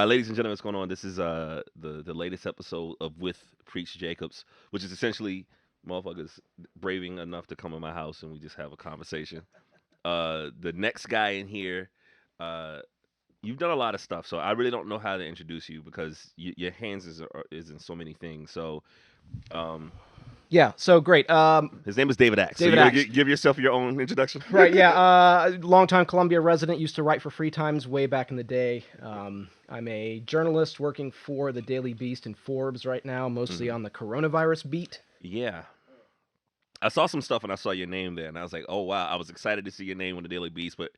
Ladies and gentlemen, what's going on? This is the latest episode of With Preach Jacobs, which is essentially motherfuckers braving enough to come in my house and we just have a conversation. The next guy in here, uh, you've done a lot of stuff, so I really don't know how to introduce you because your hands is in so many things. So um, Yeah, so great. his name is David Axe. So David you're gonna Axe. give yourself your own introduction. Right, yeah. Longtime Columbia resident, used to write for Free Times way back in the day. I'm a journalist working for the Daily Beast and Forbes right now, mostly on the coronavirus beat. Yeah. I saw some stuff and I saw your name there, and I was like, "Oh wow!" I was excited to see your name on the Daily Beast, but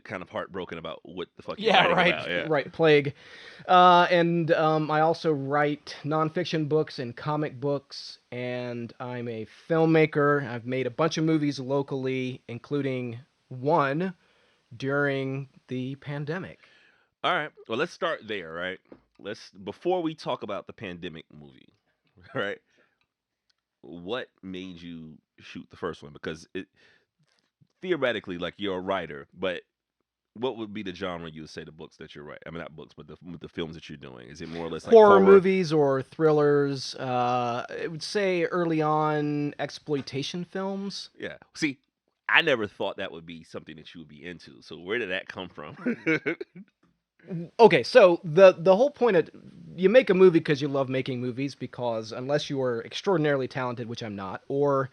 kind of heartbroken about what the fuck you're Yeah, writing right, about. Yeah. right, plague. And I also write nonfiction books and comic books, and I'm a filmmaker. I've made a bunch of movies locally, including one during the pandemic. All right. Well, let's start there, right? Let's before we talk about the pandemic movie, right? What made you shoot the first one? Because it theoretically, like you're a writer, but what would be the genre you would say the books that you're writing? I mean, not books, but the films that you're doing. Is it more or less like Horror horror? movies or thrillers. I would say early on exploitation films. Yeah. See, I never thought that would be something that you would be into. So where did that come from? Okay, so the whole point of you make a movie because you love making movies, because unless you are extraordinarily talented, which I'm not, or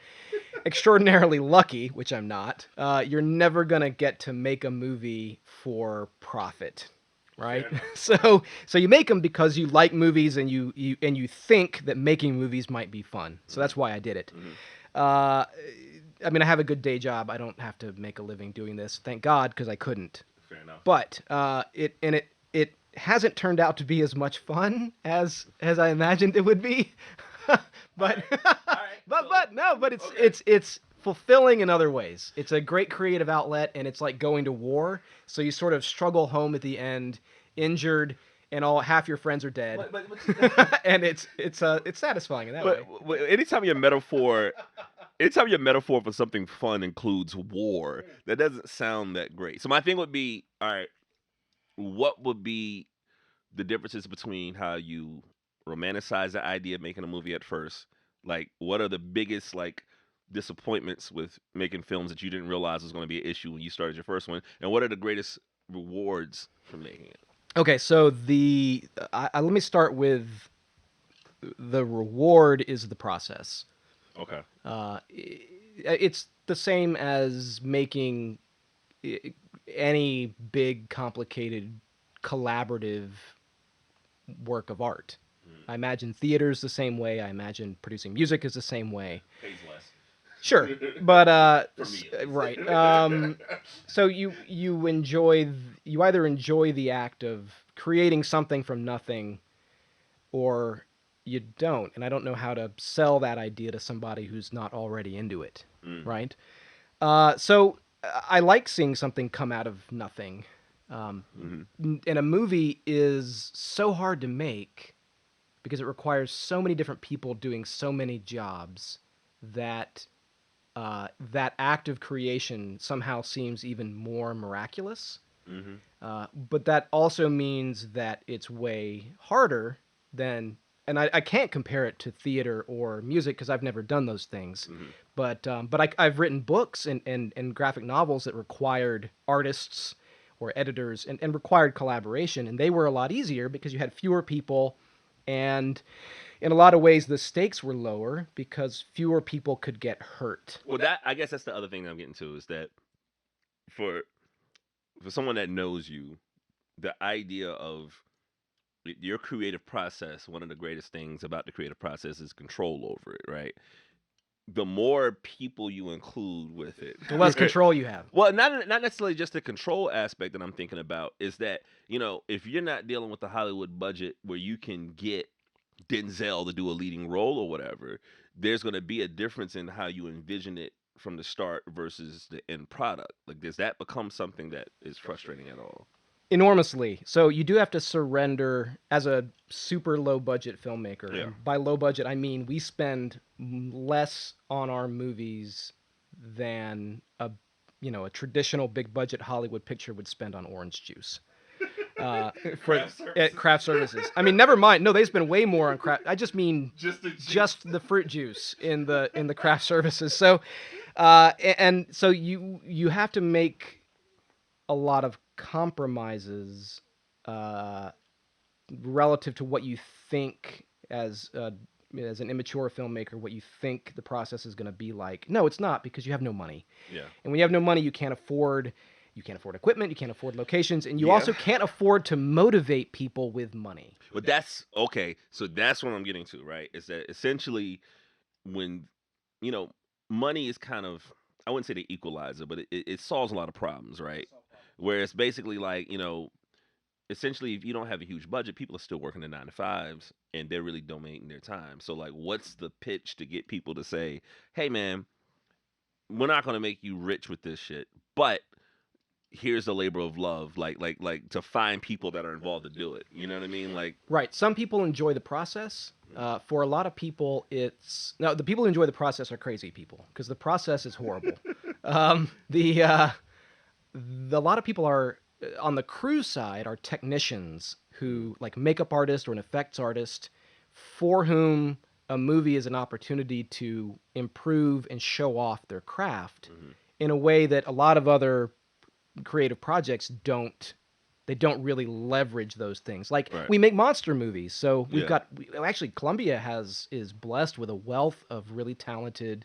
extraordinarily lucky, which I'm not, you're never gonna get to make a movie for profit, right? So you make them because you like movies and you think that making movies might be fun. So that's why I did it. Mhm. Uh, I mean, I have a good day job. I don't have to make a living doing this, thank God, because I couldn't. Fair enough. But it hasn't turned out to be as much fun as I imagined it would be. But but it's fulfilling in other ways. It's a great creative outlet, and it's like going to war. So you sort of struggle home at the end, injured, and all half your friends are dead. And it's satisfying in that way. But anytime your metaphor for something fun includes war, that doesn't sound that great. So my thing would be, all right, what would be the differences between how you romanticize the idea of making a movie at first? Like, what are the biggest like disappointments with making films that you didn't realize was going to be an issue when you started your first one? And what are the greatest rewards from making it? Okay, so let me start with the reward is the process. Okay. It's the same as making any big, complicated, collaborative work of art. I imagine theater's the same way. I imagine producing music is the same way. Pays less. Sure, but For me, at least. right. So you either enjoy the act of creating something from nothing, or you don't. And I don't know how to sell that idea to somebody who's not already into it, Mm. right? So I like seeing something come out of nothing. And a movie is so hard to make because it requires so many different people doing so many jobs that that act of creation somehow seems even more miraculous. But that also means that it's way harder than, and I can't compare it to theater or music because I've never done those things. But I've written books and graphic novels that required artists or editors and required collaboration, and they were a lot easier because you had fewer people, and in a lot of ways the stakes were lower because fewer people could get hurt. Well, I guess that's the other thing that I'm getting to is that for someone that knows you, the idea of your creative process, one of the greatest things about the creative process is control over it, right? The more people you include with it, The less control you have. well, not necessarily just the control aspect that I'm thinking about is that if you're not dealing with the Hollywood budget where you can get Denzel to do a leading role or whatever, there's going to be a difference in how you envision it from the start versus the end product. Like, does that become something that is frustrating at all? Enormously. So you do have to surrender as a super low budget filmmaker. Yeah. And by low budget, I mean we spend less on our movies than a traditional big budget Hollywood picture would spend on orange juice. uh, for Craft services. at craft services. I mean, never mind. No, they spend way more on craft. I just mean Just the juice. just the fruit juice in the craft services. So, and so you have to make a lot of compromises relative to what you think as an immature filmmaker, what you think the process is going to be like. No, it's not, because you have no money. Yeah. And when you have no money, you can't afford equipment, you can't afford locations, and you Yeah. also can't afford to motivate people with money. But that's okay. So that's what I'm getting to, right? Is that essentially when you know money is kind of, I wouldn't say the equalizer, but it solves a lot of problems, right? Where it's basically like essentially if you don't have a huge budget, people are still working the 9 to 5s and they're really donating their time. So like, what's the pitch to get people to say, "Hey, man, we're not going to make you rich with this shit, but here's the labor of love," like to find people that are involved to do it. You know what I mean? Like, Right. Some people enjoy the process. For a lot of people, the people who enjoy the process are crazy people, because the process is horrible. A lot of people are on the crew side are technicians who, like, makeup artist or an effects artist, for whom a movie is an opportunity to improve and show off their craft in a way that a lot of other creative projects don't. They don't really leverage those things. Like, Right. we make monster movies, so we've Yeah. actually Columbia is blessed with a wealth of really talented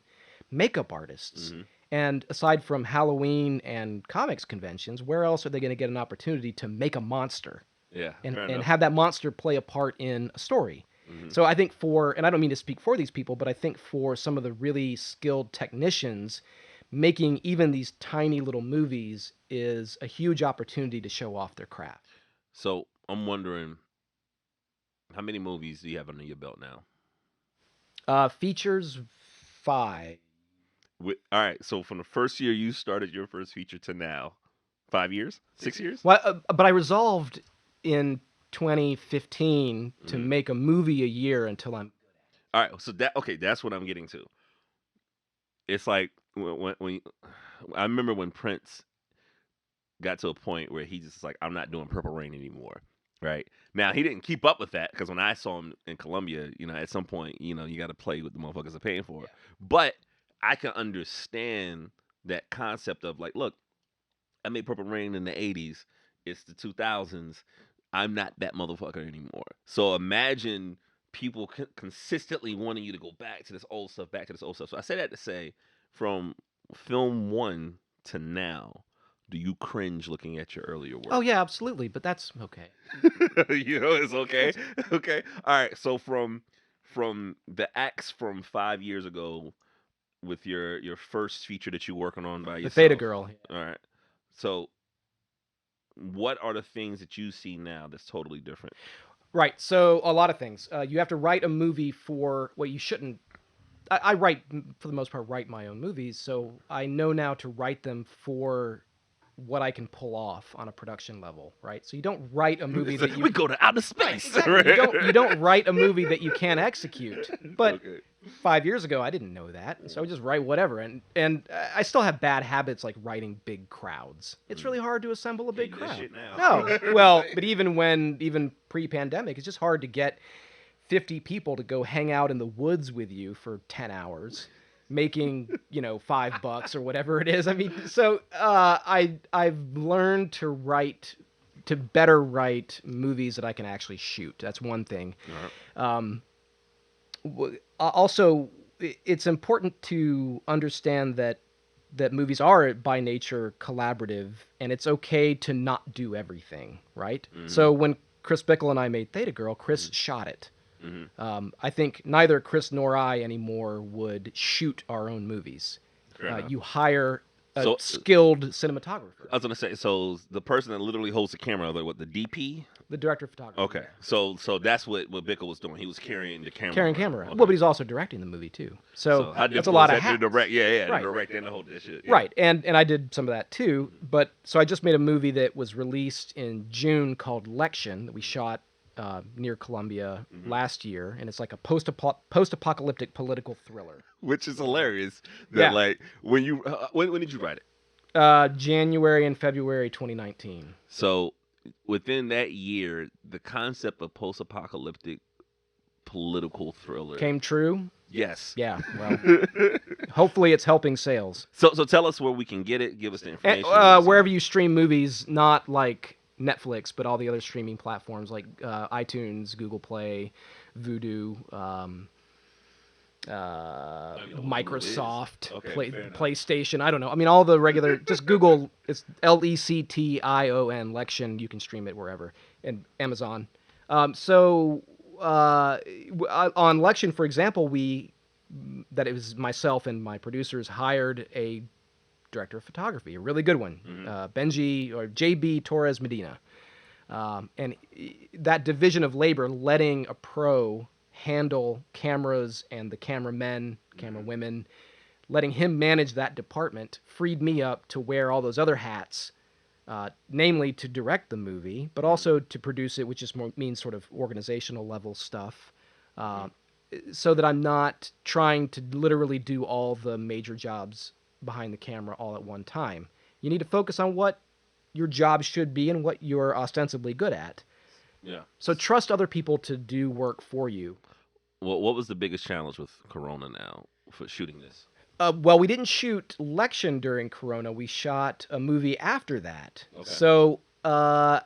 makeup artists. And aside from Halloween and comics conventions, where else are they going to get an opportunity to make a monster yeah, and fair and enough. have that monster play a part in a story? So I think and I don't mean to speak for these people, but I think for some of the really skilled technicians, making even these tiny little movies is a huge opportunity to show off their craft. So I'm wondering, how many movies do you have under your belt now? Features 5. All right, so from the first year you started your first feature to now, 5 years, 6 years? Well, but I resolved in 2015 to make a movie a year until I'm. All right, so that's what I'm getting to. It's like I remember when Prince got to a point where he just like, I'm not doing Purple Rain anymore. Right now, he didn't keep up with that, because when I saw him in Colombia, at some point, you got to play with the motherfuckers are paying for. But I can understand that concept of like, look, I made Purple Rain in the '80s. It's the 2000s. I'm not that motherfucker anymore. So imagine people consistently wanting you to go back to this old stuff, back to this old stuff. So I say that to say, from film one to now, do you cringe looking at your earlier work? Oh yeah, absolutely, but that's okay. It's okay. Okay. All right. So from the acts from 5 years ago, with your first feature that you're working on by The yourself. Theta Girl. All right. So what are the things that you see now that's totally different? Right. So a lot of things. You have to write a movie for. Well, you shouldn't. I write, for the most part, write my own movies, so I know now to write them for what I can pull off on a production level, right? So you don't write a movie that you We go to outer space. exactly. You don't write a movie that you can't execute. But Okay. 5 years ago, I didn't know that, so I just write whatever. And I still have bad habits, like writing big crowds. It's really hard to assemble a big Can't do that crowd. shit now. No, well, but even pre-pandemic, it's just hard to get 50 people to go hang out in the woods with you for 10 hours, making $5 or whatever it is. I mean, so I've learned to better write movies that I can actually shoot. That's one thing. Also, it's important to understand that movies are by nature collaborative, and it's okay to not do everything, right? So when Chris Bickle and I made Theta Girl, Chris shot it. I think neither Chris nor I anymore would shoot our own movies. You hire a skilled cinematographer. I was gonna say, so the person that literally holds the camera, like what, the DP? The director of photography. Okay, so that's what Bickle was doing. He was carrying the camera. Carrying camera. Okay. Well, but he's also directing the movie too. So how that's a lot of difficult is that hats. to direct? Yeah, Right. to direct and to hold that shit. Yeah. Right, and I did some of that too. But so I just made a movie that was released in June called LECTION, that we shot near Columbia last year, and it's like a post-apocalyptic political thriller. Which is hilarious. That Yeah. like when did you write it? January and February 2019. So within that year, the concept of post-apocalyptic political thriller. Came true. Yes. Yeah. Well, hopefully it's helping sales. So tell us where we can get it. Give us the information. Wherever you stream movies, not like Netflix, but all the other streaming platforms like iTunes, Google Play, Vudu, Microsoft, Okay, PlayStation. I don't know. I mean, all the regular. Just Google. It's LECTION. Lection. You can stream it wherever. And Amazon. On Lection, for example, that it was myself and my producers hired a director of photography, a really good one, Benji or JB Torres Medina. And that division of labor, letting a pro handle cameras and the cameramen, camera women, letting him manage that department freed me up to wear all those other hats, namely to direct the movie, but also to produce it, which just means sort of organizational level stuff, so that I'm not trying to literally do all the major jobs behind the camera all at one time. You need to focus on what your job should be and what you're ostensibly good at. Yeah. So trust other people to do work for you. What was the biggest challenge with Corona now for shooting this? Well, we didn't shoot Lection during Corona. We shot a movie after that. Okay. So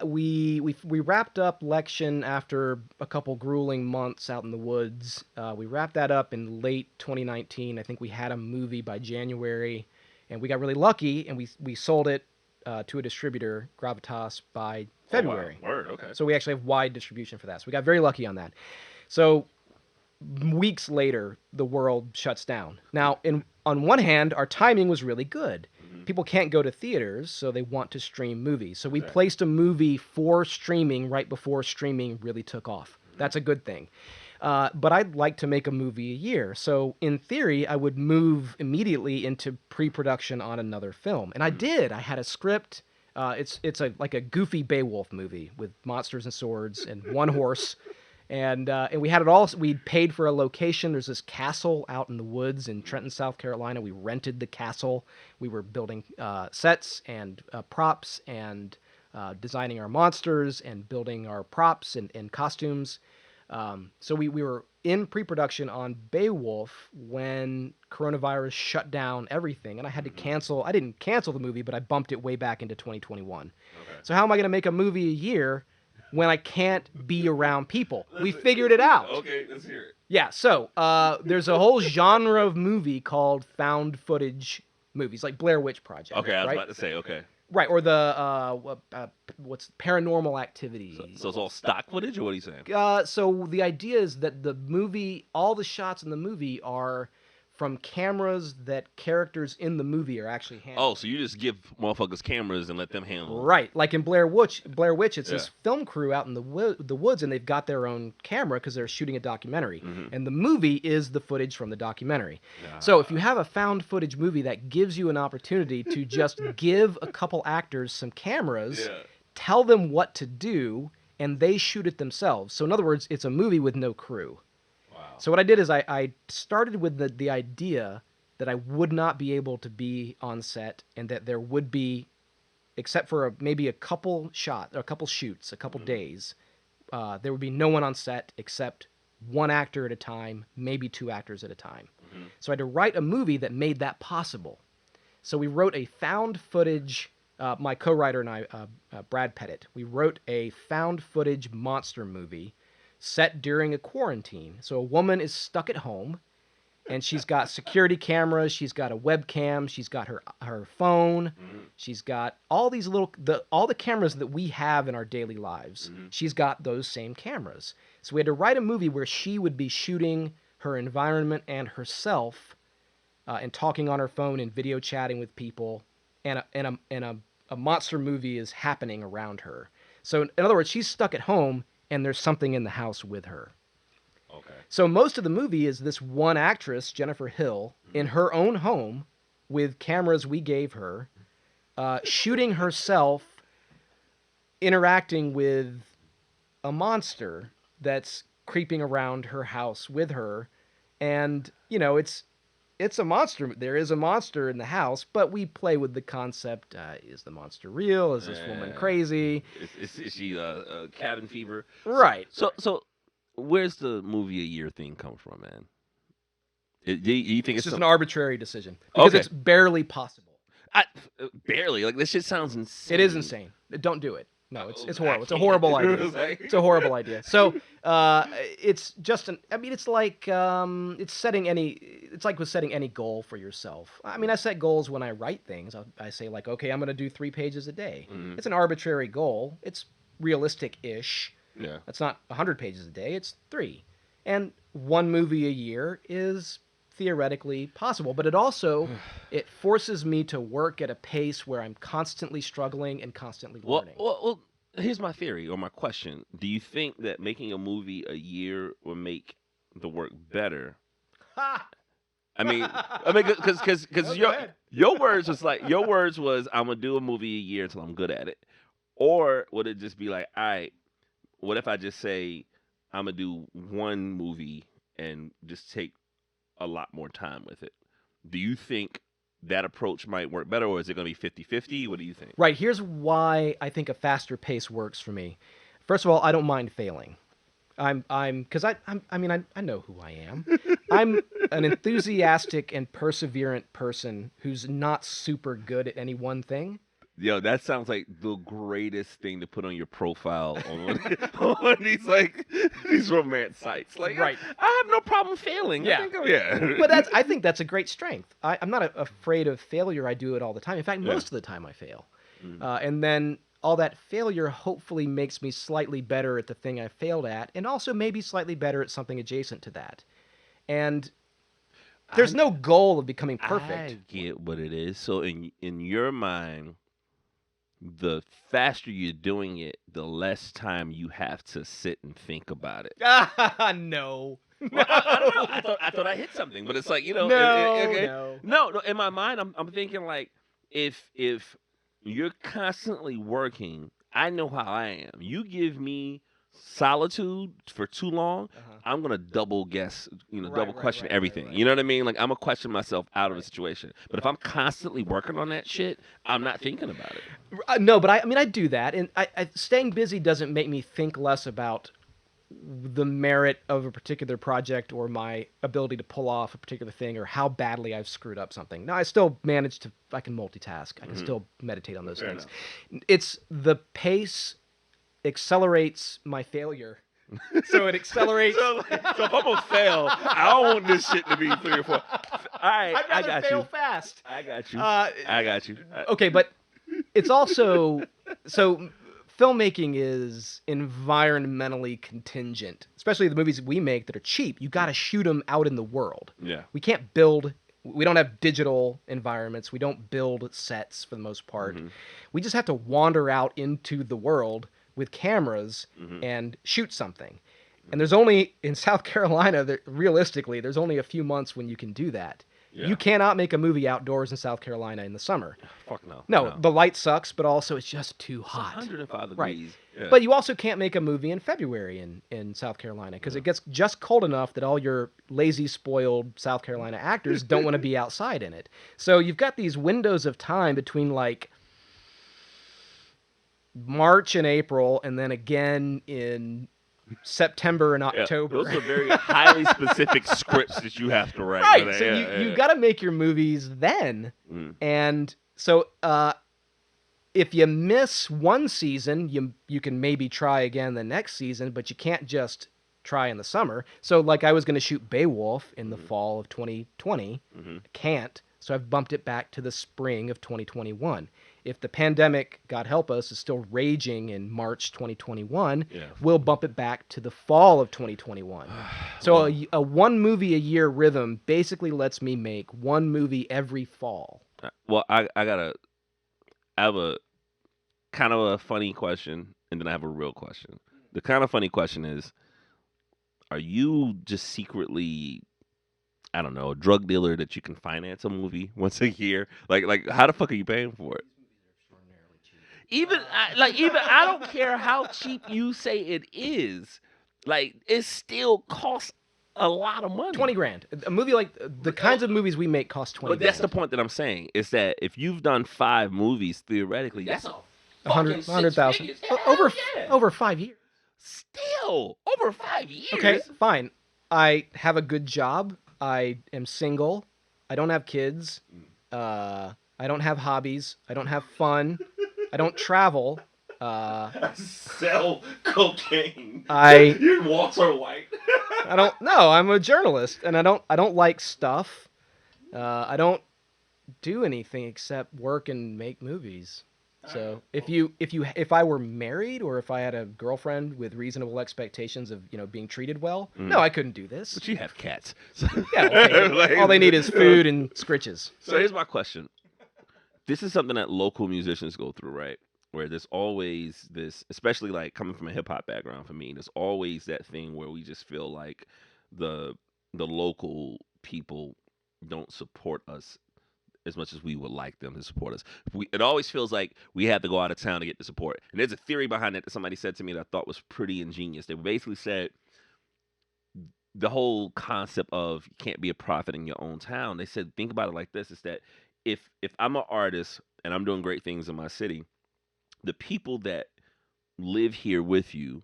we wrapped up Lection after a couple grueling months out in the woods. We wrapped that up in late 2019. I think we had a movie by January, and we got really lucky, and we sold it to a distributor, Gravitas, by February. Oh, wow. Word, okay. So we actually have wide distribution for that. So we got very lucky on that. So weeks later, the world shuts down. Now, on one hand, our timing was really good. People can't go to theaters, so they want to stream movies. So we placed a movie for streaming right before streaming really took off. That's a good thing. But I'd like to make a movie a year. So in theory, I would move immediately into pre-production on another film. And I did. I had a script. It's like a goofy Beowulf movie with monsters and swords and one horse. And we had it all. We paid for a location. There's this castle out in the woods in Trenton, South Carolina. We rented the castle. We were building sets and props and designing our monsters and building our props and costumes. So we were in pre-production on Beowulf when coronavirus shut down everything, and I had to cancel. I didn't cancel the movie, but I bumped it way back into 2021. Okay. So how am I going to make a movie a year when I can't be around people? We figured it out. Okay, let's hear it. Yeah, so there's a whole genre of movie called found footage movies, like Blair Witch Project. Okay, I was right? about to say, okay. Right, or the what's Paranormal Activity. So it's all stock footage, or what are you saying? So the idea is that the movie, all the shots in the movie are from cameras that characters in the movie are actually handling. Oh, so you just give motherfuckers cameras and let them handle. Right, like in Blair Witch, it's this film crew out in the woods, and they've got their own camera because they're shooting a documentary, and the movie is the footage from the documentary. So if you have a found footage movie that gives you an opportunity to just give a couple actors some cameras, tell them what to do, and they shoot it themselves. So in other words, it's a movie with no crew. So what I did is I started with the idea that I would not be able to be on set, and that there would be, except for maybe a couple shots, or a couple shoots, a couple days, there would be no one on set except one actor at a time, maybe two actors at a time. So I had to write a movie that made that possible. So we wrote a found footage, my co-writer and I, Brad Pettit, we wrote a found footage monster movie set during a quarantine. So a woman is stuck at home, and she's got security cameras, she's got a webcam, she's got her phone, she's got all these all the cameras that we have in our daily lives. She's got those same cameras. So we had to write a movie where she would be shooting her environment and herself, and talking on her phone and video chatting with people, and a monster movie is happening around her. So in other words, she's stuck at home, and there's something in the house with her. Okay. So most of the movie is this one actress, Jennifer Hill, in her own home with cameras we gave her, shooting herself interacting with a monster that's creeping around her house with her. And, you know, it's it's a monster. There is a monster in the house, but we play with the concept: is the monster real? Is this woman crazy? Is she cabin fever? Right. So where's the movie a year thing come from, man? Do you think It's it's just an arbitrary decision because Okay. it's barely possible. barely like this shit sounds insane. It is insane. Don't do it. No, it's horrible. It's a can't. horrible idea. Like- It's a horrible idea. So it's just an. I mean, it's like it's setting any. It's like with setting any goal for yourself. I mean, I set goals when I write things. I say like, okay, I'm going to do 3 pages a day. Mhm. It's an arbitrary goal. It's realistic-ish. Yeah. It's not 100 pages a day. It's 3, and 1 movie a year is theoretically possible, but it forces me to work at a pace where I'm constantly struggling and constantly learning. Well, here's my theory or my question. Do you think that making a movie a year will make the work better? Ha! I mean, because Oh, go ahead. your words was I'm gonna do a movie a year until I'm good at it, or would it just be like, all right, what if I just say I'm gonna do 1 movie and just take a lot more time with it? Do you think that approach might work better, or is it going to be 50-50? What do you think? Right, here's why I think a faster pace works for me. First of all, I don't mind failing. I mean, I know who I am. I'm an enthusiastic and perseverant person who's not super good at any one thing. Yo, that sounds like the greatest thing to put on your profile on these romance sites. Like, Right. I have no problem failing. Yeah. Yeah. But I think that's a great strength. I'm not afraid of failure. I do it all the time. In fact, most of the time I fail. And then all that failure hopefully makes me slightly better at the thing I failed at, and also maybe slightly better at something adjacent to that. And there's no goal of becoming perfect. I get what it is. So in your mind, the faster you're doing it, the less time you have to sit and think about it. No. Well, I don't know. I thought I hit something, but it's like, No, no. In my mind, I'm thinking like if you're constantly working, I know how I am. You give me solitude for too long, I'm gonna double guess, double question everything. You know what I mean? Like I'm gonna question myself out of a situation. But if I'm constantly working on that shit, I'm not thinking about it. No, but I do that, and staying busy doesn't make me think less about the merit of a particular project or my ability to pull off a particular thing or how badly I've screwed up something. Now, I still manage to, I can multitask. I can still meditate on those Fair things. It's the pace accelerates my failure. So it accelerates. So if I'm gonna fail, I don't want this shit to be 3 or 4. All right, I'd rather I got fail you. fast. I got you. Uh, I got you. Okay, but it's also so filmmaking is environmentally contingent, especially the movies we make that are cheap. You got to shoot them out in the world. Yeah. We can't build. We don't have digital environments. We don't build sets for the most part. We just have to wander out into the world with cameras and shoot something. And there's only in South Carolina, realistically, there's only a few months when you can do that. Yeah. You cannot make a movie outdoors in South Carolina in the summer. Fuck no. No, the light sucks, but also it's just too hot. 105 Right. degrees. Yeah. But you also can't make a movie in February in South Carolina because it gets just cold enough that all your lazy, spoiled South Carolina actors don't want to be outside in it. So you've got these windows of time between like March and April, and then again in September and October. Those are very highly specific scripts that you have to write. Right. So you've got to make your movies then. And so if you miss one season, you can maybe try again the next season, but you can't just try in the summer. So like I was going to shoot Beowulf in the fall of 2020. Can't. So I've bumped it back to the spring of 2021. If the pandemic, God help us, is still raging in March 2021, we'll bump it back to the fall of 2021. So a 1 movie a year rhythm basically lets me make 1 movie every fall. Well, I have a kind of a funny question, and then I have a real question. The kind of funny question is, are you just secretly, I don't know, a drug dealer that you can finance a movie once a year? Like how the fuck are you paying for it? Even I don't care how cheap you say it is. Like it still costs a lot of money. 20 grand. A movie like the kinds of movies we make cost 20 But that's grand. the point that I'm saying is that if you've done 5 movies, theoretically, that's a fucking 100,000 six figures. over Hell yeah. over 5 years. Still over 5 years. Okay, fine. I have a good job. I am single. I don't have kids. I don't have hobbies. I don't have fun. I don't travel. Sell cocaine. I Your walls are white. I don't know. I'm a journalist, and I don't like stuff. I don't do anything except work and make movies. So if I were married or if I had a girlfriend with reasonable expectations of being treated well, no, I couldn't do this. But you have cats. Yeah, okay. All they need is food and scritches. So here's my question. This is something that local musicians go through, right? Where there's always this, especially like coming from a hip hop background for me, there's always that thing where we just feel like the local people don't support us as much as we would like them to support us. It always feels like we have to go out of town to get the support. And there's a theory behind it that somebody said to me that I thought was pretty ingenious. They basically said the whole concept of you can't be a prophet in your own town. They said think about it like this: is that if I'm an artist and I'm doing great things in my city, the people that live here with you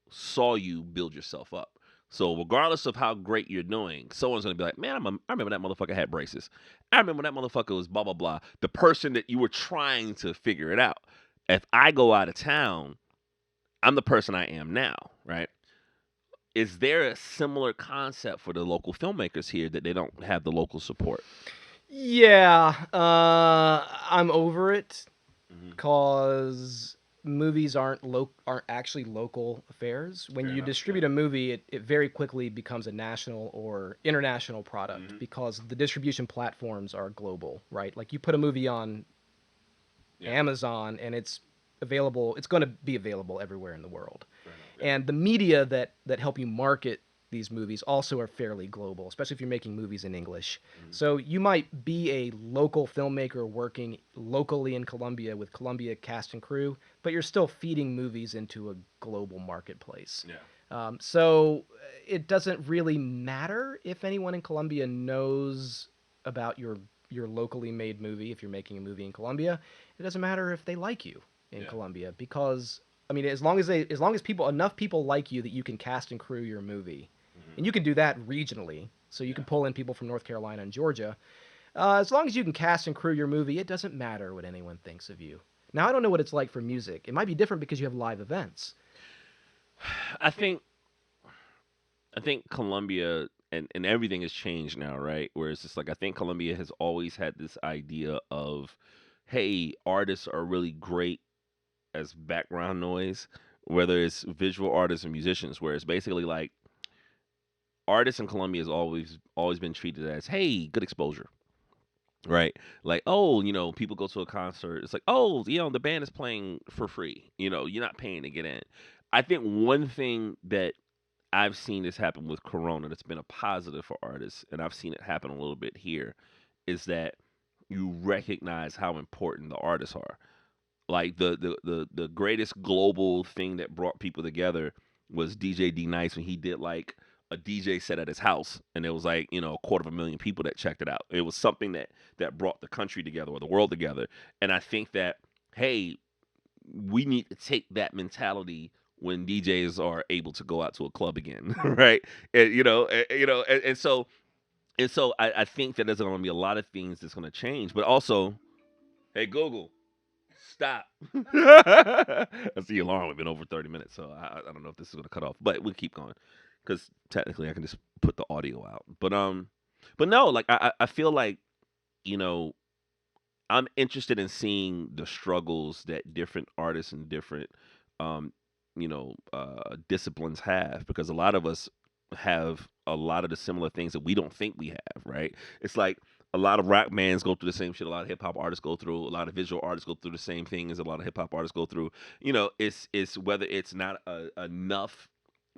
saw you build yourself up. So regardless of how great you're doing, someone's gonna be like, "Man, I remember that motherfucker had braces. I remember that motherfucker was blah blah blah." The person that you were trying to figure it out. If I go out of town, I'm the person I am now, right? Is there a similar concept for the local filmmakers here that they don't have the local support? Yeah, I'm over it Mm-hmm. because movies aren't actually local affairs. When Fair you enough, distribute yeah. a movie, it very quickly becomes a national or international product Mhm. because the distribution platforms are global, right? Like you put a movie on Yeah. Amazon and it's available. It's going to be available everywhere in the world. Fair enough, yeah. And the media that help you market these movies also are fairly global, especially if you're making movies in English. Mhm. So you might be a local filmmaker working locally in Colombia with Colombia cast and crew, but you're still feeding movies into a global marketplace. Yeah. So it doesn't really matter if anyone in Colombia knows about your locally made movie if you're making a movie in Colombia. It doesn't matter if they like you in Yeah. Colombia because I mean, as long as enough people like you that you can cast and crew your movie, Mhm. and you can do that regionally, so you can pull in people from North Carolina and Georgia. As long as you can cast and crew your movie, it doesn't matter what anyone thinks of you. Now, I don't know what it's like for music. It might be different because you have live events. I think Colombia and everything has changed now, right? Where it's just like I think Colombia has always had this idea of, hey, artists are really great as background noise, whether it's visual artists or musicians, where it's basically like artists in Colombia has always been treated as, hey, good exposure. Right, like people go to a concert. It's like, the band is playing for free. You're not paying to get in. I think one thing that I've seen this happen with Corona that's been a positive for artists, and I've seen it happen a little bit here, is that you recognize how important the artists are. Like the greatest global thing that brought people together was DJ D Nice when he did like a DJ set at his house, and it was like 250,000 people that checked it out. It was something that brought the country together or the world together, and I think that hey, we need to take that mentality when DJs are able to go out to a club again, right? And I think that there's going to be a lot of things that's going to change, but also, hey Google, stop. I see your alarm. We've been over 30 minutes, so I don't know if this is going to cut off, but we'll keep going because technically I can just put the audio out. But no, like I feel like you know I'm interested in seeing the struggles that different artists and different, um, disciplines have because a lot of us have a lot of the similar things that we don't think we have. Right? It's like a lot of rock bands go through the same shit. A lot of hip hop artists go through. A lot of visual artists go through the same thing as a lot of hip hop artists go through. It's whether it's not enough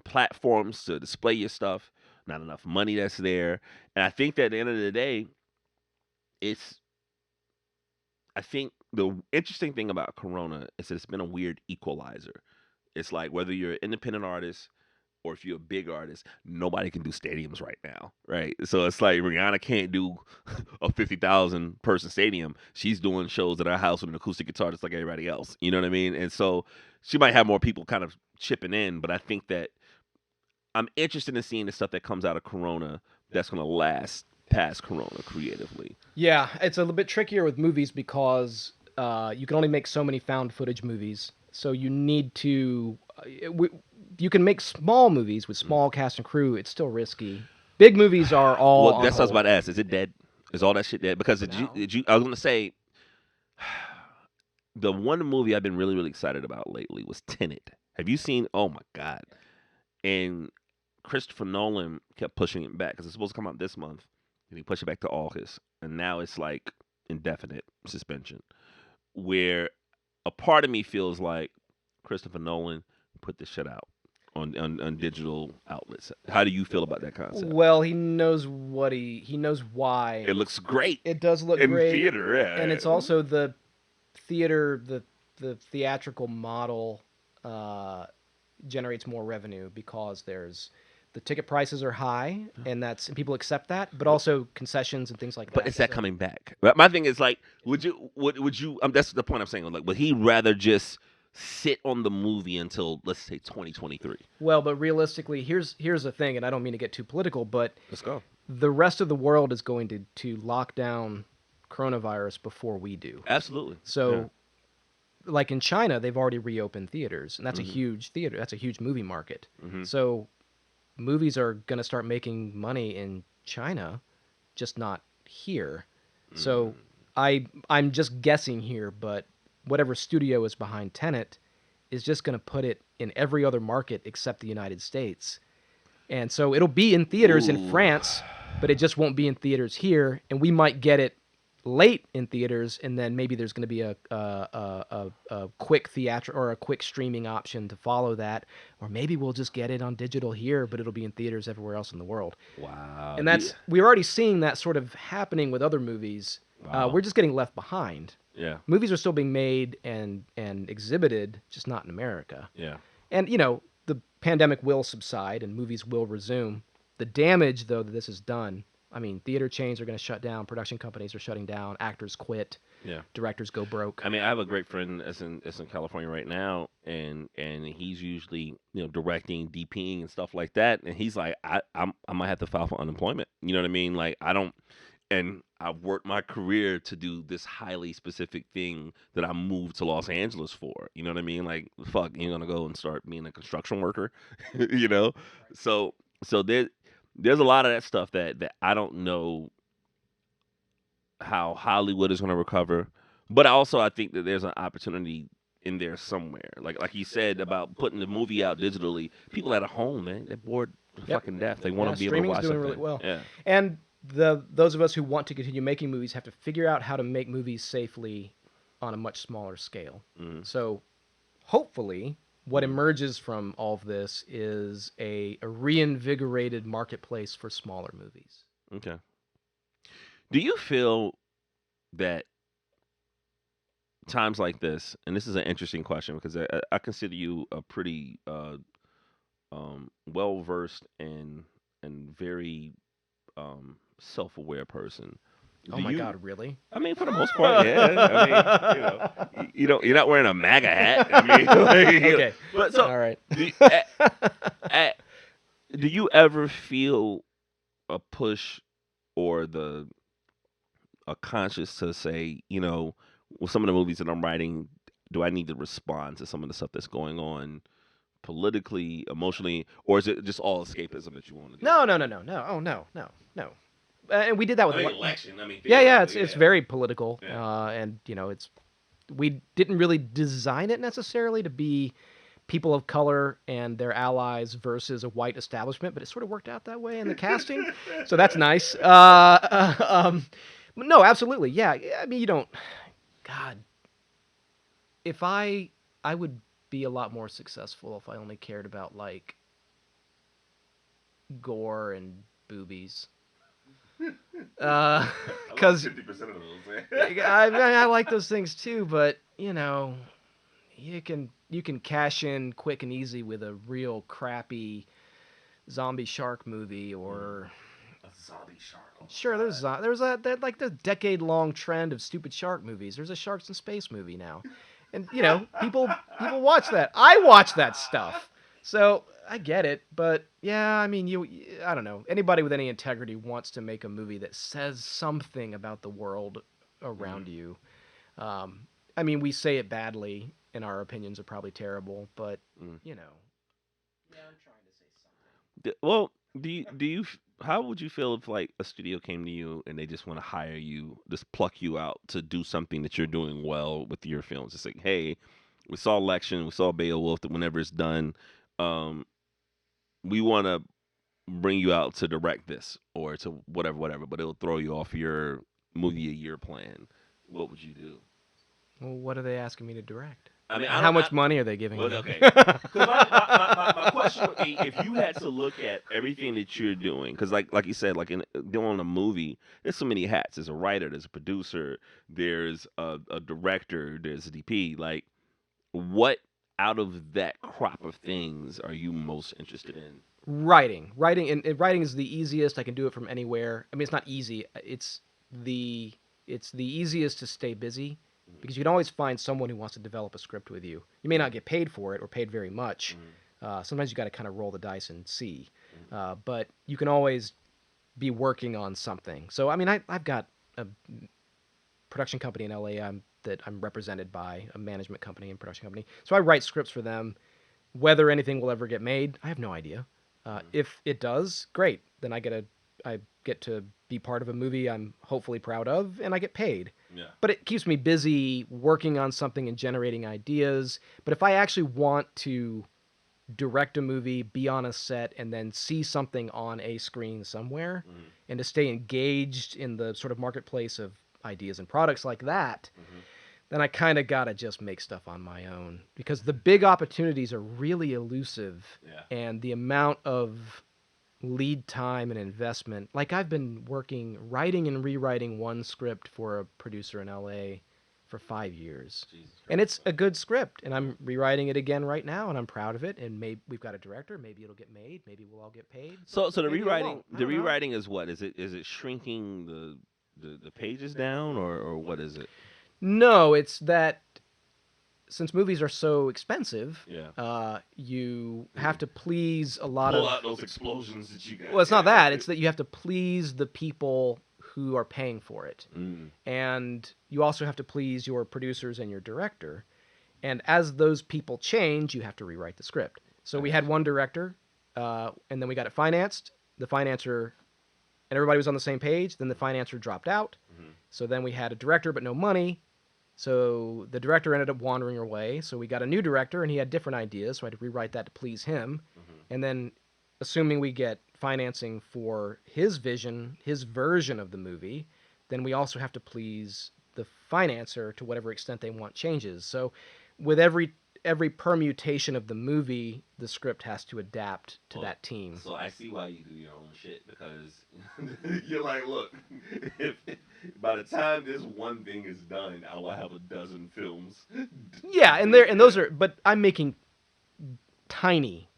platforms to display your stuff, not enough money that's there, and I think that at the end of the day, it's I think the interesting thing about Corona is that it's been a weird equalizer. It's like whether you're an independent artist, or if you're a big artist, nobody can do stadiums right now, right? So it's like Rihanna can't do a 50,000 person stadium. She's doing shows at her house with an acoustic guitar just like everybody else. You know what I mean? And so she might have more people kind of chipping in, but I think that I'm interested in seeing the stuff that comes out of Corona that's going to last past Corona creatively. Yeah, it's a little bit trickier with movies because you can only make so many found footage movies. So you need to. You can make small movies with small cast and crew. It's still risky. Big movies are all Well, on that's what I was hold. about to ask. Is it dead? Is all that shit dead? Because For now. I was going to say, the one movie I've been really, really excited about lately was Tenet. Have you seen? Oh my God. And Christopher Nolan kept pushing it back because it's supposed to come out this month, and he pushed it back to August, and now it's like indefinite suspension. Where a part of me feels like Christopher Nolan put this shit out on digital outlets. How do you feel about that concept? Well, he knows he knows why. It looks great It does look in great, theater, yeah. and it's also the theater, the theatrical model generates more revenue because the ticket prices are high, and people accept that, but also concessions and things like that. But is that coming back? My thing is like, would you? That's the point I'm saying. Like, would he rather just sit on the movie until, let's say, 2023? Well, but realistically, here's the thing, and I don't mean to get too political, but Let's go. the rest of the world is going to lock down coronavirus before we do. Absolutely. So, like in China, they've already reopened theaters, and that's Mm-hmm. a huge theater. That's a huge movie market. Mm-hmm. So, movies are going to start making money in China, just not here. So, I'm just guessing here, but whatever studio is behind Tenet is just going to put it in every other market except the United States. And so it'll be in theaters in Ooh. France, but it just won't be in theaters here. And we might get it late in theaters, and then maybe there's going to be a quick theatrical or a quick streaming option to follow that, or maybe we'll just get it on digital here, but it'll be in theaters everywhere else in the world. Wow. And we're already seeing that sort of happening with other movies. Wow. We're just getting left behind. Yeah. Movies are still being made and exhibited, just not in America. Yeah. And the pandemic will subside and movies will resume. The damage, though, that this has done, I mean, theater chains are going to shut down, production companies are shutting down, actors quit, Yeah. directors go broke. I mean, I have a great friend that's in California right now, and he's usually directing, DPing, and stuff like that. And he's like, I might have to file for unemployment. You know what I mean? Like, I don't. And I've worked my career to do this highly specific thing that I moved to Los Angeles for. You know what I mean? Like, fuck, you're gonna go and start being a construction worker, you know? So there's a lot of that stuff that I don't know how Hollywood is gonna recover. But also I think that there's an opportunity in there somewhere. Like you said about putting the movie out digitally. People at home, man, they're bored to Yep. fucking death. They want to be able to streaming's watch doing something. really well. Yeah. And those of us who want to continue making movies have to figure out how to make movies safely on a much smaller scale. Mhm. So hopefully what emerges from all of this is a reinvigorated marketplace for smaller movies. Okay. Do you feel that times like this, and this is an interesting question because I consider you a pretty well versed and very self-aware person. Oh Do my you- God, really? I mean, for the most part, yeah. I mean, you're not wearing a MAGA hat. I mean, Okay. But so, All right. do you ever feel a push or a conscious to say, with some of the movies that I'm writing, do I need to respond to some of the stuff that's going on politically, emotionally, or is it just all escapism that you want to do? No. Oh, no. And we did that with election. Yeah, it's very political, Yeah. and we didn't really design it necessarily to be people of color and their allies versus a white establishment, but it sort of worked out that way in the casting, so that's nice. No, absolutely, yeah. I mean, God, if I would be a lot more successful if I only cared about like gore and boobies. Because 50% of those. I like those things too, but you can cash in quick and easy with a real crappy zombie shark movie or A zombie shark. Oh sure, my god. there's like the decade-long trend of stupid shark movies. There's a Sharks in Space movie now, and people watch that. I watch that stuff, so I get it. But yeah, I mean, I don't know. Anybody with any integrity wants to make a movie that says something about the world around you. Um, I mean, we say it badly, and our opinions are probably terrible, but Mm. you know, yeah, I'm trying to say something. Well, how would you feel if like a studio came to you and they just want to hire you, just pluck you out to do something that you're doing well with your films? It's like, hey, we saw Election, we saw Beowulf. That whenever it's done, um, we want to bring you out to direct this or to whatever, but it'll throw you off your movie a year plan. What would you do? Well, what are they asking me to direct? I mean, And I how don't. much money are they giving Well, me? okay. Because my question would be, if you had to look at everything that you're doing, because like you said, like in doing a movie, there's so many hats. There's a writer, there's a producer, there's a director, there's a DP. Like, what out of that crop of things are you most interested in? Writing, and writing is the easiest. I can do it from anywhere. I mean, it's not easy. The it's the easiest to stay busy because you can always find someone who wants to develop a script with you. You may not get paid for it or paid very much. Sometimes you got to kind of roll the dice and see, but you can always be working on something. So I mean, I've got a production company in LA that I'm represented by, a management company and production company. So I write scripts for them. Whether anything will ever get made, I have no idea. If it does, great. Then I get to be part of a movie I'm hopefully proud of, and I get paid. Yeah. But it keeps me busy working on something and generating ideas. But if I actually want to direct a movie, be on a set, and then see something on a screen somewhere, and to stay engaged in the sort of marketplace of ideas and products like that, then I kind of got to just make stuff on my own because the big opportunities are really elusive. Yeah. And the amount of lead time and investment, like I've been writing and rewriting one script for a producer in LA for 5 years. Jesus And Christ. it's a good script, and I'm rewriting it again right now, and I'm proud of it. And maybe we've got a director. Maybe it'll get made. Maybe we'll all get paid. So the Maybe it rewriting, won't. I the don't know. rewriting is what? Is it shrinking the pages down, or what is it? No, it's that since movies are so expensive, Yeah. you have to please a lot Pull of. out those explosions that you got. Well, it's not that. It's that you have to please the people who are paying for it, and you also have to please your producers and your director. And as those people change, you have to rewrite the script. So we had one director, and then we got it financed. The financer, and everybody was on the same page. Then the financer dropped out. So then we had a director but no money. So the director ended up wandering away. So we got a new director, and he had different ideas. So I had to rewrite that to please him. And then, assuming we get financing for his vision, his version of the movie, then we also have to please the financer to whatever extent they want changes. So with every permutation of the movie, the script has to adapt to that team. So I see why you do your own shit because you're like, look, if by the time this one thing is done, I will have a dozen films. Yeah, and those are, but I'm making tiny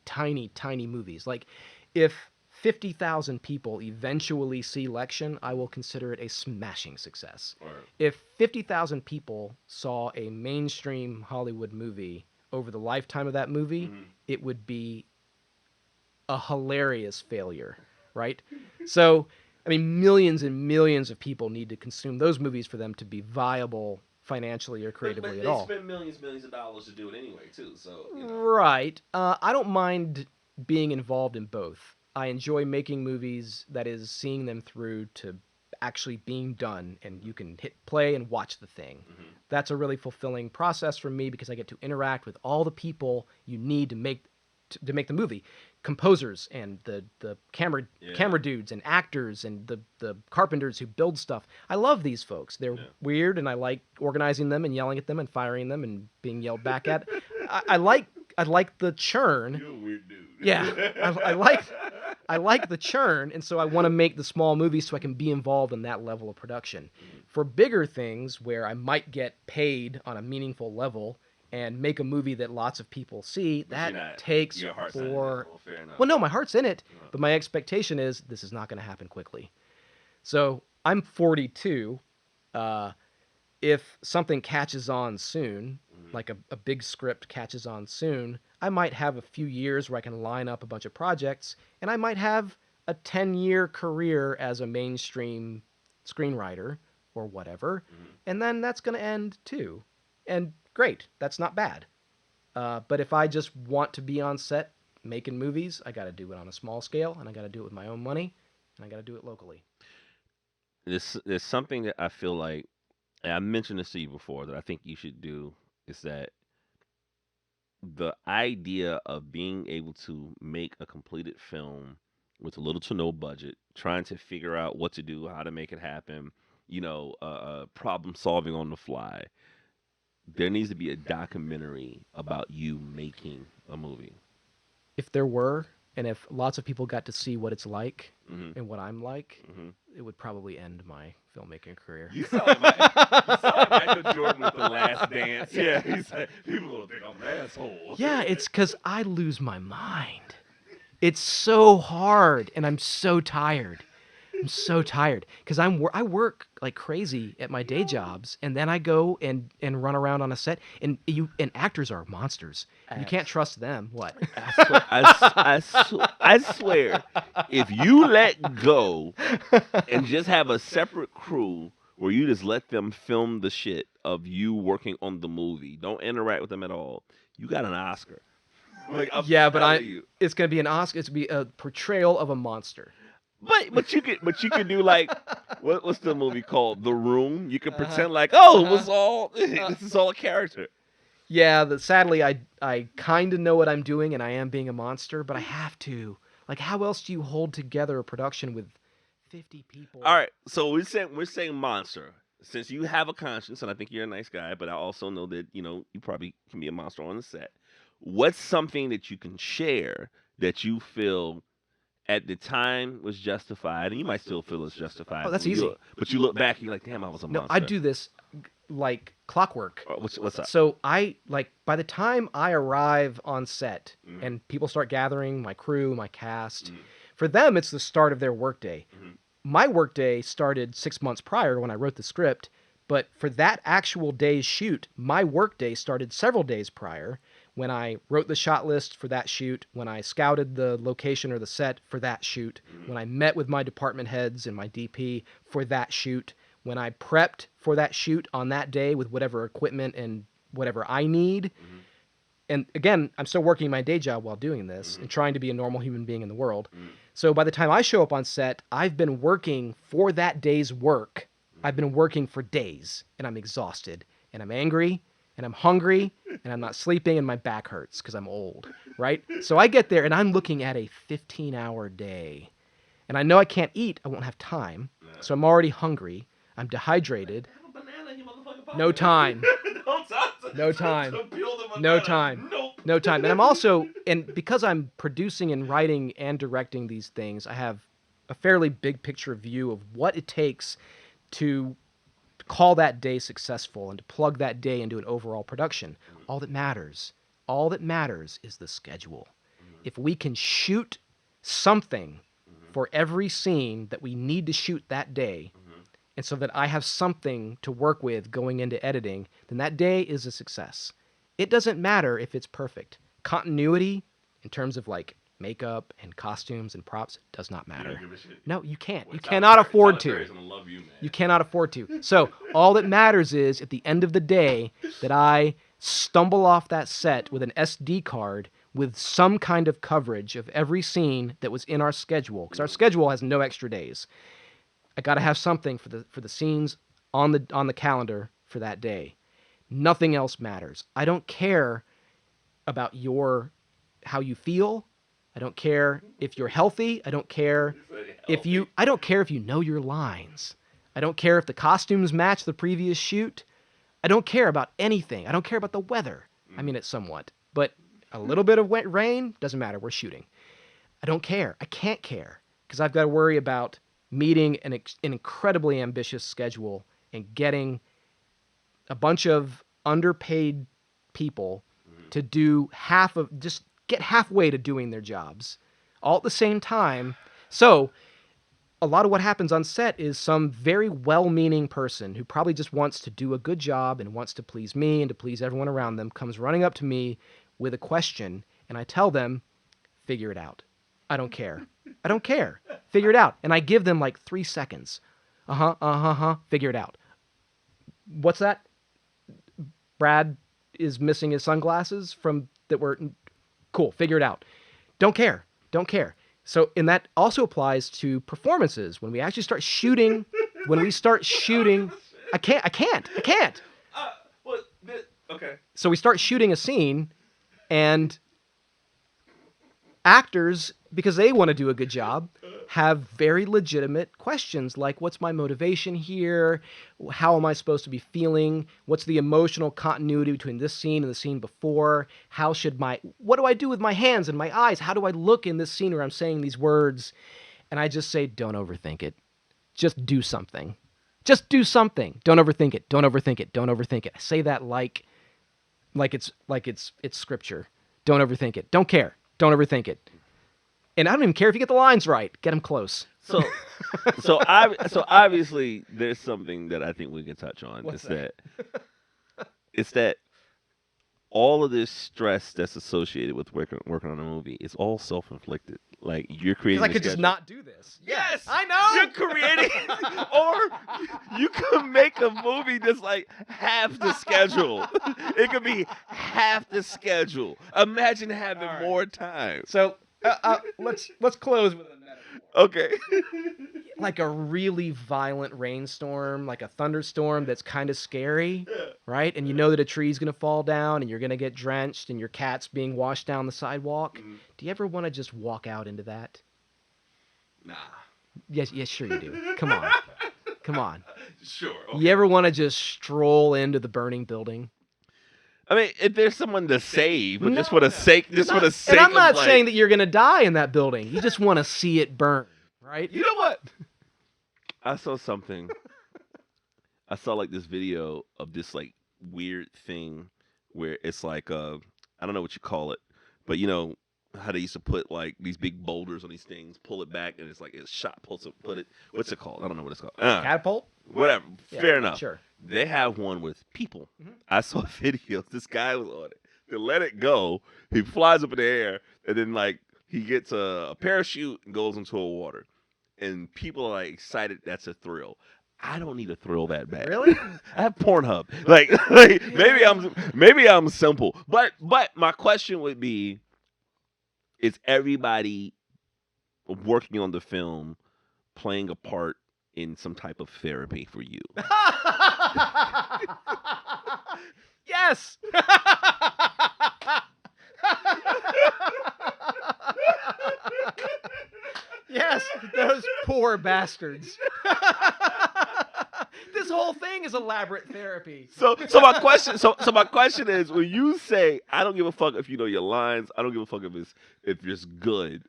movies. Like, if 50,000 people eventually see LECTION, I will consider it a smashing success. Or, If 50,000 people saw a mainstream Hollywood movie over the lifetime of that movie, it would be a hilarious failure, right? So, I mean, millions and millions of people need to consume those movies for them to be viable financially or creatively at all. They spend millions of dollars to do it anyway, too. So Right. I don't mind being involved in both. I enjoy making movies, that is, seeing them through to actually being done, and you can hit play and watch the thing. That's a really fulfilling process for me because I get to interact with all the people you need to make the movie. Composers and the camera dudes and actors and the carpenters who build stuff. I love these folks. They're weird, and I like organizing them and yelling at them and firing them and being yelled back at. I like the churn. You're a weird dude. Yeah, I like the churn, and so I want to make the small movies so I can be involved in that level of production. For bigger things where I might get paid on a meaningful level and make a movie that lots of people see, But that takes your heart's not in that. Well, fair enough. Well, no, my heart's in it, Uh-huh. but my expectation is this is not going to happen quickly. So I'm 42. If something catches on soon, like a big script catches on soon, I might have a few years where I can line up a bunch of projects, and I might have a 10-year career as a mainstream screenwriter or whatever, and then that's going to end too. And great, that's not bad. But if I just want to be on set making movies, I got to do it on a small scale, and I got to do it with my own money, and I got to do it locally. There's something that I feel like, and I mentioned this to you before, that I think you should do, is that the idea of being able to make a completed film with little to no budget, trying to figure out what to do, how to make it happen, problem solving on the fly. There needs to be a documentary about you making a movie. If there were, and if lots of people got to see what it's like Hmm. and what I'm like, Hmm. it would probably end my filmmaking career. You sound like Michael Jordan with The Last Dance. Yeah, he's like, people will think I'm an asshole. Yeah, it's because I lose my mind. It's so hard, and I'm so tired. I'm so tired because I work like crazy at my day jobs, and then I go and run around on a set, and actors are monsters. You can't trust them. What? I swear, if you let go and just have a separate crew where you just let them film the shit of you working on the movie, don't interact with them at all, you got an Oscar. Like, I'm Yeah, but telling you. it's gonna be an Oscar. It's gonna be a portrayal of a monster. But you could do like what's the movie called? The Room. You could pretend like, it was all this is all a character. Yeah, sadly, I kind of know what I'm doing, and I am being a monster, but I have to. Like, how else do you hold together a production with 50 people? All right, so we're saying monster. Since you have a conscience, and I think you're a nice guy, but I also know that you probably can be a monster on the set. What's something that you can share that you feel at the time was justified, and you might still feel it's justified? Oh, that's easy. But you look back, and you're like, damn, I was a No, monster. I do this like clockwork. What's up? So by the time I arrive on set Mhm. and people start gathering, my crew, my cast, Mhm. for them it's the start of their workday. Mhm. My workday started 6 months prior when I wrote the script, but for that actual day's shoot, my workday started several days prior when I wrote the shot list for that shoot, when I scouted the location or the set for that shoot, when I met with my department heads and my DP for that shoot, when I prepped for that shoot on that day with whatever equipment and whatever I need. Mhm. And again, I'm still working my day job while doing this and trying to be a normal human being in the world. So by the time I show up on set, I've been working for that day's work. I've been working for days, and I'm exhausted, and I'm angry, and I'm hungry, and I'm not sleeping, and my back hurts because I'm old, right? So I get there, and I'm looking at a 15-hour day. And I know I can't eat. I won't have time. So I'm already hungry. I'm dehydrated. Have a banana in your motherfucking pocket. No time. Don't talk to- No time. to peel the No banana. time. Nope. No time. And I'm also, and because I'm producing and writing and directing these things, I have a fairly big picture view of what it takes to call that day successful and to plug that day into an overall production. All that matters is the schedule. If we can shoot something for every scene that we need to shoot that day, and so that I have something to work with going into editing, then that day is a success. It doesn't matter if it's perfect. Continuity, in terms of like makeup and costumes and props, does not matter. don't give a shit. No, you can't. You Tyler cannot Perry- afford Tyler Perry's to. gonna love you, man. You cannot afford to. So all that matters is at the end of the day that I stumble off that set with an SD card with some kind of coverage of every scene that was in our schedule, because our schedule has no extra days. I got to have something for the scenes on the calendar for that day. Nothing else matters. I don't care about how you feel. I don't care if you're healthy. I don't care if you know your lines. I don't care if the costumes match the previous shoot. I don't care about anything. I don't care about the weather. I mean, it somewhat, but a little bit of wet rain doesn't matter. We're shooting. I don't care. I can't care because I've got to worry about meeting an incredibly ambitious schedule and getting a bunch of underpaid people to do just get halfway to doing their jobs all at the same time. So a lot of what happens on set is some very well-meaning person who probably just wants to do a good job and wants to please me and to please everyone around them comes running up to me with a question, and I tell them, figure it out. I don't care. I don't care. Figure it out. And I give them like 3 seconds. Figure it out. What's that? Brad is missing his sunglasses cool. Figure it out. Don't care. Don't care. So, and that also applies to performances. When we actually start shooting, I can't. Okay. So we start shooting a scene, and actors, because they want to do a good job, have very legitimate questions like, what's my motivation here? How am I supposed to be feeling? What's the emotional continuity between this scene and the scene before? What do I do with my hands and my eyes? How do I look in this scene where I'm saying these words? And I just say, don't overthink it. Just do something. Just do something. Don't overthink it. Don't overthink it. Don't overthink it. I say that like it's scripture. Don't overthink it. Don't care. Don't overthink it. And I don't even care if you get the lines right. Get them close. So obviously there's something that I think we can touch on. What's It's that all of this stress that's associated with working on a movie is all self-inflicted. Like, you're creating. Because I could just not do this. Yes, I know. You're creating, or you could make a movie that's like half the schedule. It could be half the schedule. Imagine having more time. So let's close with a metaphor. Okay. Like a really violent rainstorm, like a thunderstorm that's kind of scary, right? And you know that a tree's going to fall down and you're going to get drenched and your cat's being washed down the sidewalk. Do you ever want to just walk out into that? Nah. Yes, sure you do. Come on. Sure. Okay. You ever want to just stroll into the burning building? I mean, if there's someone to save, but No, just for the sake, And I'm not saying that you're going to die in that building. You just want to see it burn, right? You know what? I saw something. I saw like this video of this like weird thing where it's like I don't know what you call it, but you know how they used to put like these big boulders on these things, pull it back, and it's like it's shot, put it. What's it called? I don't know what it's called. Catapult? Whatever. Yeah, Fair enough. Sure. They have one with people. I saw videos. This guy was on it. They let it go. He flies up in the air, and then like he gets a parachute and goes into the water. And people are like excited. That's a thrill. I don't need a thrill that bad. Really? I have Pornhub. Like maybe I'm simple. But my question would be: is everybody working on the film playing a part in some type of therapy for you? Yes. Yes, those poor bastards. This whole thing is elaborate therapy. So my question is, when you say I don't give a fuck if you know your lines, I don't give a fuck if it's good,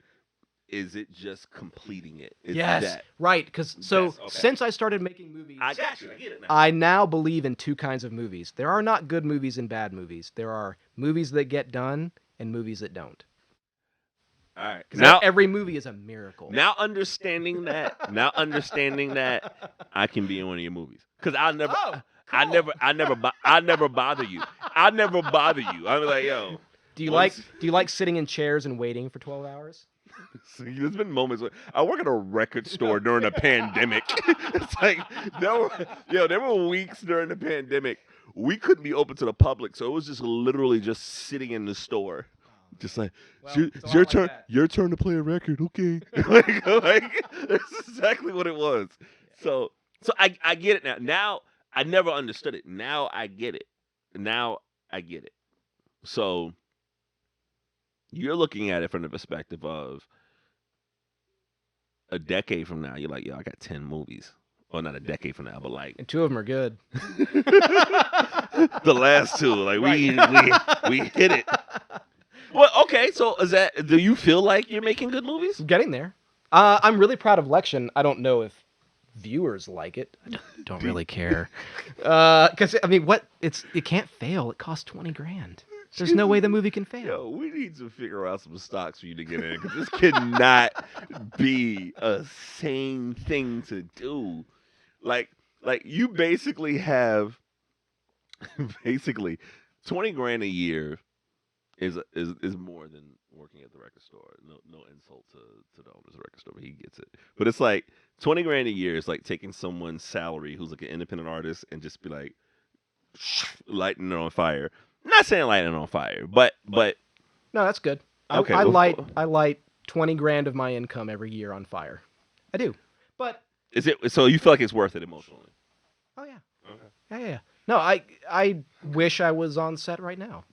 is it just completing it? Is Yes, that, right. Because since I started making movies, I got you. I get it now. I now believe in two kinds of movies. There are not good movies and bad movies. There are movies that get done and movies that don't. All right. Now every movie is a miracle. Now understanding that, I can be in one of your movies because I never bother you. I'm like, yo. Do you like sitting in chairs and waiting for 12 hours? See, there's been moments where I work at a record store during a pandemic. It's like there were weeks during the pandemic we couldn't be open to the public, so it was just literally just sitting in the store. Just like, it's your turn. Like your turn to play a record, okay? like that's exactly what it was. Yeah. So I get it now. Now I never understood it. Now I get it. So you're looking at it from the perspective of a decade from now. You're like, yo, I got 10 movies. Or not a decade from now, but like, and 2 of them are good. The last 2, like we hit it. Well, okay, so do you feel like you're making good movies? I'm getting there. I'm really proud of LECTION. I don't know if viewers like it. I don't really care. Because I mean, it can't fail. It costs $20,000. There's no way the movie can fail. Yo, we need to figure out some stocks for you to get in because this cannot be a sane thing to do. Like you basically have basically $20,000 a year is more than working at the record store. No insult to the owners of the record store, but he gets it. But it's like $20,000 a year is like taking someone's salary who's like an independent artist and just be like lighting it on fire. I'm not saying lighting it on fire, but no, that's good. Okay, I light $20,000 of my income every year on fire. I do, but is it so you feel like it's worth it emotionally? Oh yeah, yeah. No, I wish I was on set right now.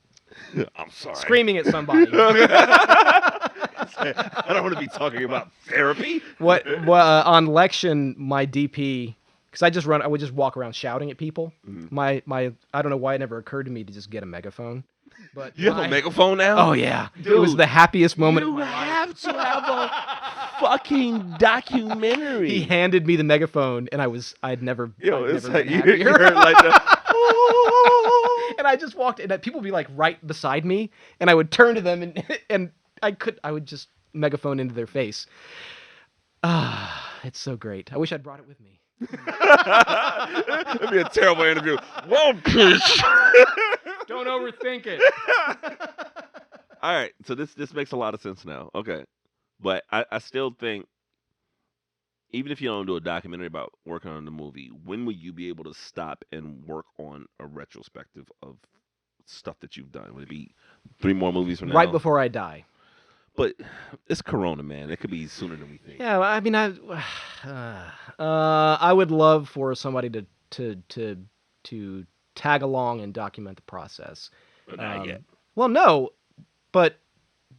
I'm sorry. Screaming at somebody. I don't want to be talking about therapy. On LECTION, my DP, because I would just walk around shouting at people. Mm-hmm. My I don't know why it never occurred to me to just get a megaphone. But You have a megaphone now? Oh yeah, Dude, it was the happiest moment. You have to have a fucking documentary. He handed me the megaphone, and I'd never It's been like you happier. heard like the. And I just walked, and people would be like right beside me, and I would turn to them, and I would just megaphone into their face. It's so great. I wish I'd brought it with me. It'd be a terrible interview. Whoa, bitch. Don't overthink it. All right, so this makes a lot of sense now. Okay, but I still think even if you don't do a documentary about working on the movie, when will you be able to stop and work on a retrospective of stuff that you've done? Would it be 3 more movies from now? Right before I die. But it's Corona, man. It could be sooner than we think. Yeah, I mean, I would love for somebody to tag along and document the process. But not yet. Well, no, but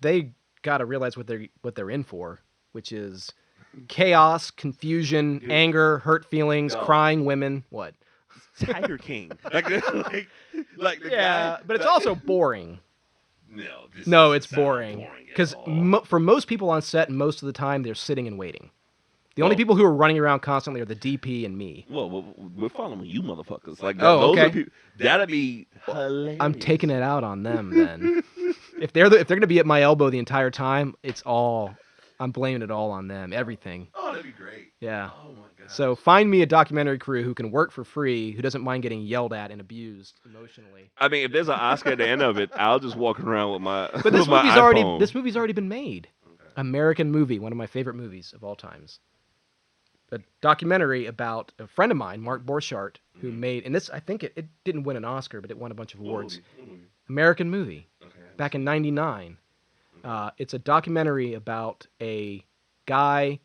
they got to realize what they're in for, which is chaos, confusion, anger, hurt feelings, crying women. What? Tiger King. like the Yeah, guy, but it's also boring. No, It's boring. Because for most people on set, most of the time, they're sitting and waiting. The only people who are running around constantly are the DP and me. Well, we're following you motherfuckers. Like Oh, those okay. are people, that'd be hilarious. I'm taking it out on them then. If they're going to be at my elbow the entire time, I'm blaming it all on them. Everything. Oh, that'd be great. Yeah. Oh my god. So find me a documentary crew who can work for free, who doesn't mind getting yelled at and abused emotionally. I mean, if there's an Oscar at the end of it, I'll just walk around with my. But this with my movie's iPhone. already been made. Okay. American movie, one of my favorite movies of all times. A documentary about a friend of mine, Mark Borchardt, who made, and this, I think it didn't win an Oscar, but it won a bunch of awards. American movie, back in '99. It's a documentary about a guy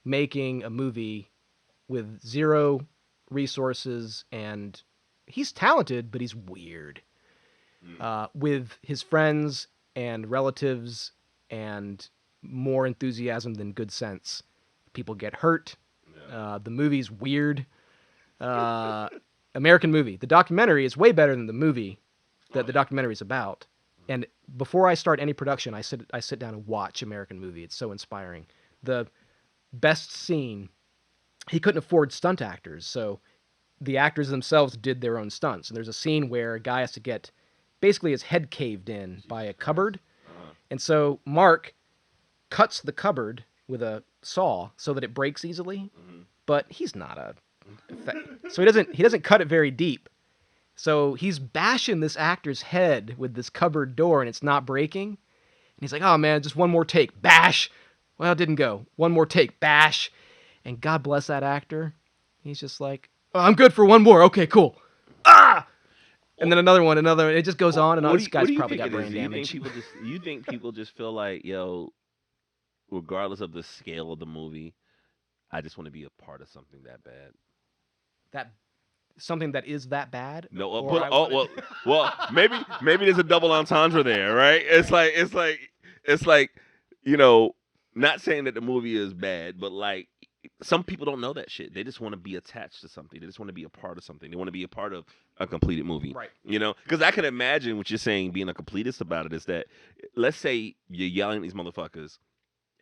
making a movie with 0 resources, and he's talented, but he's weird. With his friends and relatives and more enthusiasm than good sense. People get hurt. The movie's weird. American movie. The documentary is way better than the movie that the documentary is about. And before I start any production, I sit down and watch American movie. It's so inspiring. The best scene, he couldn't afford stunt actors, so the actors themselves did their own stunts. And there's a scene where a guy has to get basically his head caved in by a cupboard. And so Mark cuts the cupboard with a saw so that it breaks easily, but he's not so he doesn't cut it very deep. So he's bashing this actor's head with this cupboard door, and it's not breaking. And he's like, "Oh man, just one more take, bash." Well, it didn't go. One more take, bash. And God bless that actor. He's just like, "Oh, I'm good for one more. Okay, cool." And then another one. It just goes on and on. This guy's probably got brain damage. You think people just feel like, yo, regardless of the scale of the movie, I just want to be a part of something that bad. Something that is that bad? No, well, maybe there's a double entendre there, right? It's like, not saying that the movie is bad, but like some people don't know that shit. They just want to be attached to something. They just want to be a part of something. They want to be a part of a completed movie, right? Because I can imagine what you're saying. Being a completist about it is that, let's say you're yelling at these motherfuckers,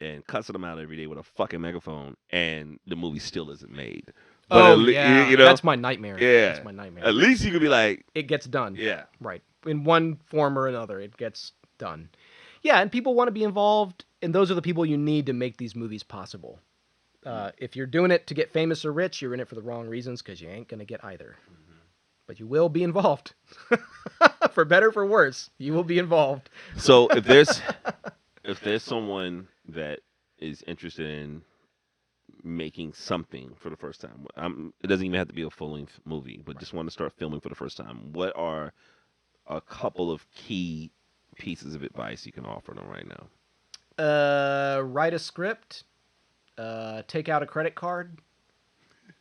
and cussing them out every day with a fucking megaphone, and the movie still isn't made. Oh, But yeah. you know, That's my nightmare. yeah. That's my nightmare. At least you could be like, It gets done. yeah. Right. In one form or another, it gets done. Yeah, and people want to be involved, and those are the people you need to make these movies possible. If you're doing it to get famous or rich, you're in it for the wrong reasons, because you ain't going to get either. But you will be involved. For better or for worse, you will be involved. So if there's someone that is interested in making something for the first time, it doesn't even have to be a full-length movie, but just want to start filming for the first time, what are a couple of key pieces of advice you can offer them right now? Write a script. Take out a credit card.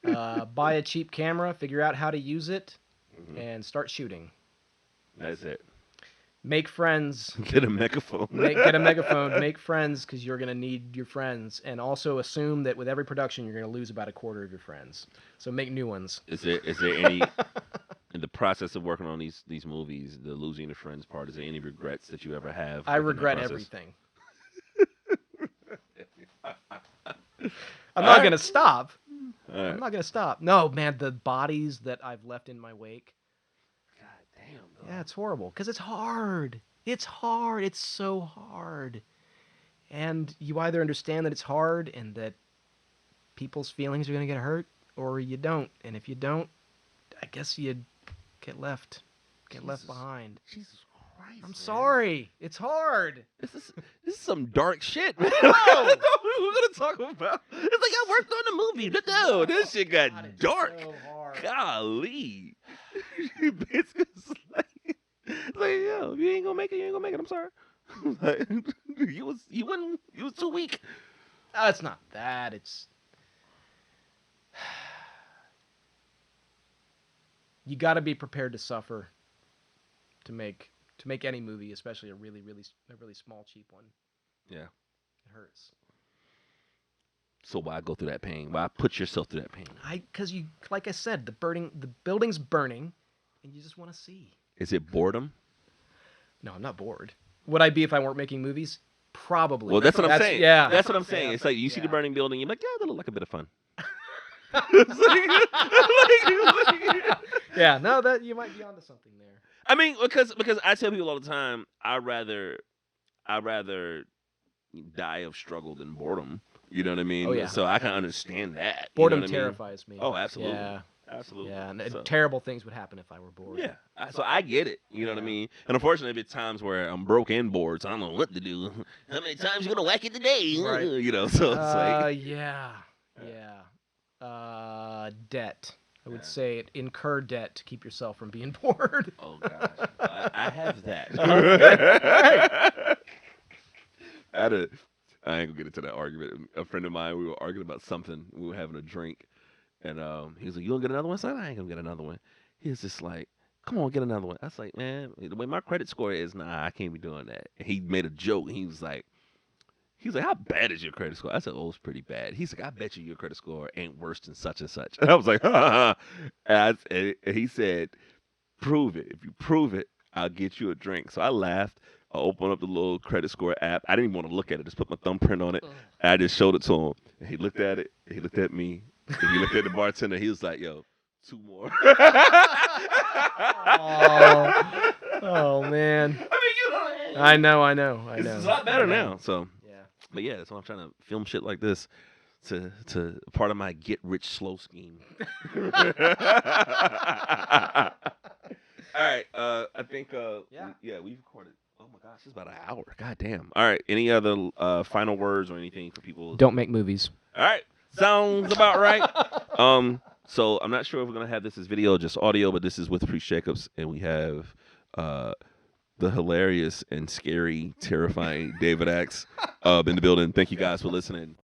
Buy a cheap camera. Figure out how to use it. And start shooting. That's it. Make friends. Get a megaphone. Get a megaphone. Make friends, because you're going to need your friends. And also assume that with every production, you're going to lose about a quarter of your friends. So make new ones. Is there any, in the process of working on these movies, the losing your friends part, is there any regrets that you ever have? I within that regret process? everything. I'm not going to stop. All right. I'm not going to stop. No, man, the bodies that I've left in my wake. God damn. Yeah, it's horrible because it's hard. It's hard. It's so hard. And you either understand that it's hard and that people's feelings are going to get hurt, or you don't. And if you don't, I guess you get left behind. Jesus Christ. I'm sorry. It's hard. This is some dark shit, man. No. We're gonna talk about. It's like I worked on the movie. No, this shit got God, it's dark. so hard. Golly. It's like, yo, if you ain't gonna make it, you ain't gonna make it. I'm sorry. Like, you was too weak. It's not that. It's you got to be prepared to suffer to make any movie, especially a really small, cheap one. Yeah. It hurts. So why go through that pain? Why put yourself through that pain? Because you, like I said, the building's burning, and you just want to see. Is it boredom? No, I'm not bored. Would I be if I weren't making movies? Probably. Well, that's what I'm saying. Yeah, That's what I'm saying. Yeah. It's like you see the burning building, you're like, yeah, that look like a bit of fun. Yeah, no, that you might be onto something there. I mean, because I tell people all the time, I'd rather die of struggle than boredom. You know what I mean? Oh, yeah. So I can understand that. Boredom you know what I mean? terrifies me. Oh, absolutely. Yeah, Absolutely. yeah, and So- terrible things would happen if I were bored. Yeah. So I get it. You know what I mean? And unfortunately, there's times where I'm broke and bored, so I don't know what to do. How many times you gonna whack it today? Right. You know. So it's like, yeah. Debt. I would say incur debt to keep yourself from being bored. oh gosh, I have that. I ain't gonna get into that argument. A friend of mine, we were arguing about something. We were having a drink, and he was like, "You gonna get another one?" I said, "I ain't gonna get another one." He was just like, "Come on, get another one." I was like, "Man, the way my credit score is, nah, I can't be doing that." And he made a joke, and he was like, "How bad is your credit score?" I said, "Oh, it's pretty bad." He's like, "I bet you your credit score ain't worse than such and such." And I was like, "Ha ha ha." And he said, "Prove it. If you prove it, I'll get you a drink." So I laughed. I opened up the little credit score app. I didn't even want to look at it. Just put my thumbprint on it. And I just showed it to him. And he looked at it. He looked at me. And he looked at the bartender. He was like, "Yo, 2 more." Oh man. I mean, you know. I know. It's a lot better now. So, Yeah. but yeah, that's why I'm trying to film shit like this to part of my get rich slow scheme. All right. I think we've recorded. Oh my gosh, it's about an hour. God damn. All right. Any other final words or anything for people? Don't make movies. All right. Sounds about right. So I'm not sure if we're gonna have this as video or just audio, but this is with Priest Jacobs, and we have the hilarious and scary, terrifying David Axe in the building. Thank you guys for listening.